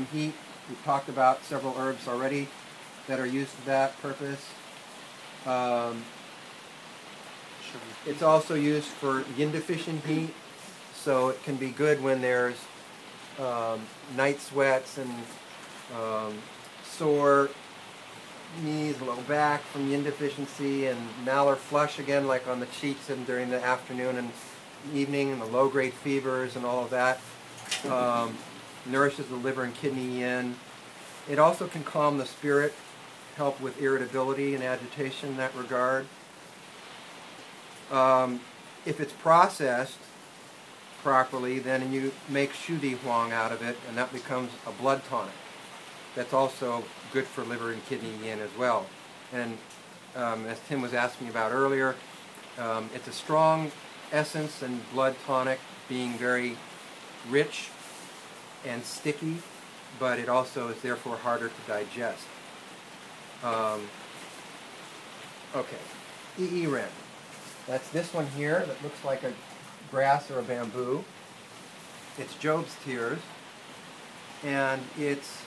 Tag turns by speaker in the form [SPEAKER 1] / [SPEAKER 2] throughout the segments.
[SPEAKER 1] some heat. We've talked about several herbs already that are used for that purpose. It's also used for yin deficient heat, so it can be good when there's night sweats and sore knees, low back from yin deficiency, and malar flush again, like on the cheeks and during the afternoon and evening, and the low-grade fevers and all of that. Nourishes the liver and kidney yin. It also can calm the spirit, help with irritability and agitation in that regard. If it's processed properly, then you make huang out of it, and that becomes a blood tonic. That's also good for liver and kidney yin as well. And as Tim was asking about earlier, it's a strong essence and blood tonic, being very rich and sticky, but it also is therefore harder to digest. Okay, ren. That's this one here that looks like a grass or a bamboo. It's Job's tears, and it's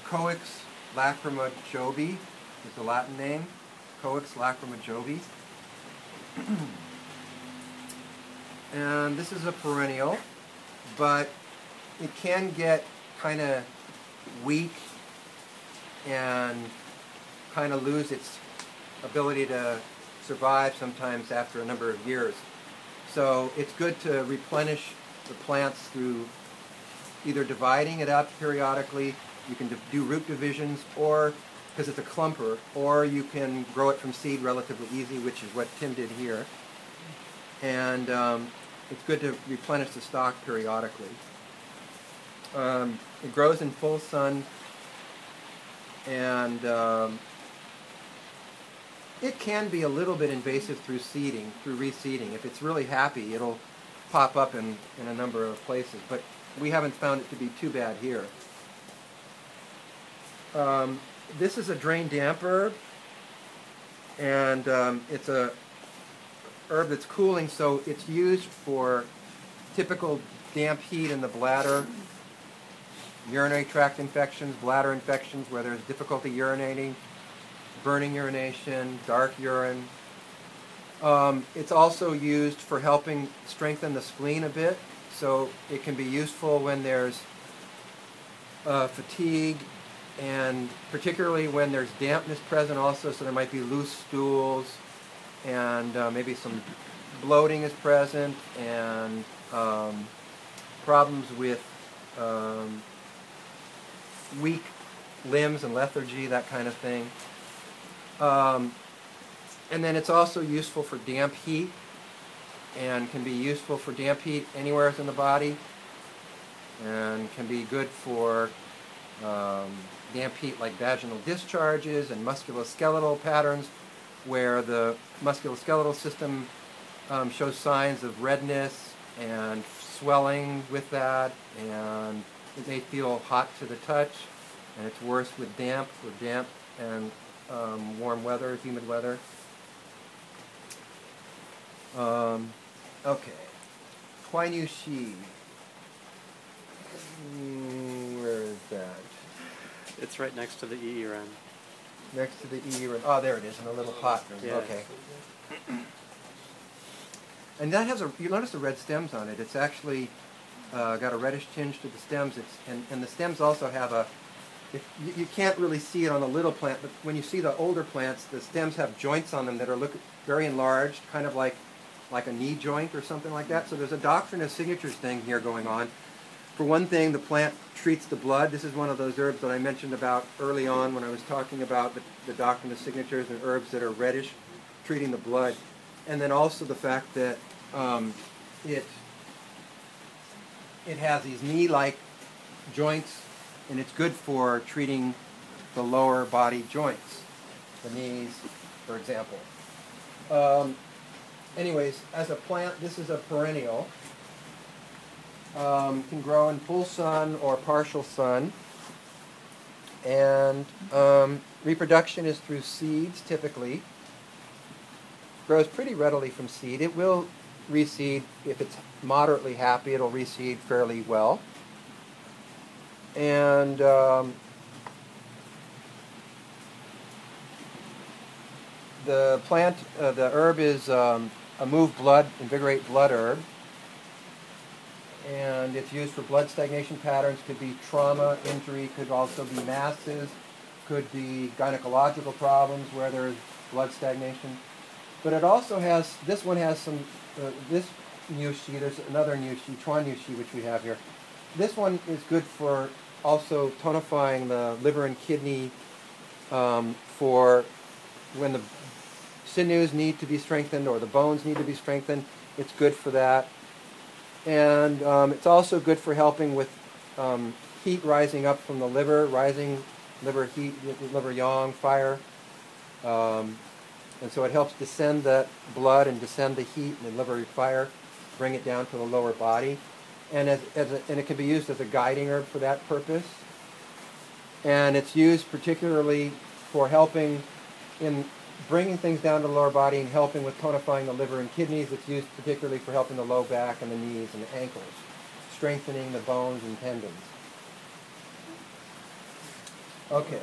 [SPEAKER 1] Coix lacrima jobi is the Latin name. Coix lacrima jobi. And this is a perennial, but it can get kind of weak and kind of lose its ability to survive sometimes after a number of years. So it's good to replenish the plants through either dividing it up periodically. You can do root divisions, or because it's a clumper, or you can grow it from seed relatively easy, which is what Tim did here. And it's good to replenish the stock periodically. It grows in full sun, and it can be a little bit invasive through seeding, through reseeding. If it's really happy, it'll pop up in a number of places, but we haven't found it to be too bad here. This is a drain damp herb, and it's a herb that's cooling, so it's used for typical damp heat in the bladder, urinary tract infections, bladder infections where there's difficulty urinating, burning urination, dark urine. It's also used for helping strengthen the spleen a bit, so it can be useful when there's fatigue, and particularly when there's dampness present also, so there might be loose stools, and maybe some bloating is present, and problems with weak limbs and lethargy, that kind of thing. And then it's also useful for damp heat, and can be useful for damp heat anywhere in the body, and can be good for damp heat like vaginal discharges and musculoskeletal patterns where the musculoskeletal system shows signs of redness and swelling with that, and it may feel hot to the touch, and it's worse with damp and warm weather, humid weather. Okay, huai shi. Where is that?
[SPEAKER 2] It's right next to the ren.
[SPEAKER 1] Next to the ren. Oh, there it is in a little pot.
[SPEAKER 2] Yeah.
[SPEAKER 1] Okay. And that has you notice the red stems on it. It's actually got a reddish tinge to the stems. And the stems also have you can't really see it on the little plant, but when you see the older plants, the stems have joints on them that are very enlarged, kind of like a knee joint or something like that. So there's a doctrine of signatures thing here going on. For one thing, the plant treats the blood. This is one of those herbs that I mentioned about early on when I was talking about the doctrine of signatures and herbs that are reddish, treating the blood. And then also the fact that it has these knee-like joints, and it's good for treating the lower body joints, the knees, for example. Anyways, as a plant, this is a perennial. Can grow in full sun or partial sun. And reproduction is through seeds, typically. Grows pretty readily from seed. It will reseed. If it's moderately happy, it'll reseed fairly well. And the plant, the herb is a move blood, invigorate blood herb. And it's used for blood stagnation patterns. Could be trauma, injury, could also be masses, could be gynecological problems where there's blood stagnation. But it also has, this one has some, this nyushi, there's another nyushi, chuan nyushi, which we have here. This one is good for also tonifying the liver and kidney for when the sinews need to be strengthened or the bones need to be strengthened. It's good for that. And it's also good for helping with heat rising up from the liver, rising liver heat, liver yang, fire. And so it helps descend that blood and descend the heat and the liver fire, bring it down to the lower body. And, and it can be used as a guiding herb for that purpose. And it's used particularly for helping in bringing things down to the lower body and helping with tonifying the liver and kidneys. It's used particularly for helping the low back and the knees and the ankles, strengthening the bones and tendons. Okay.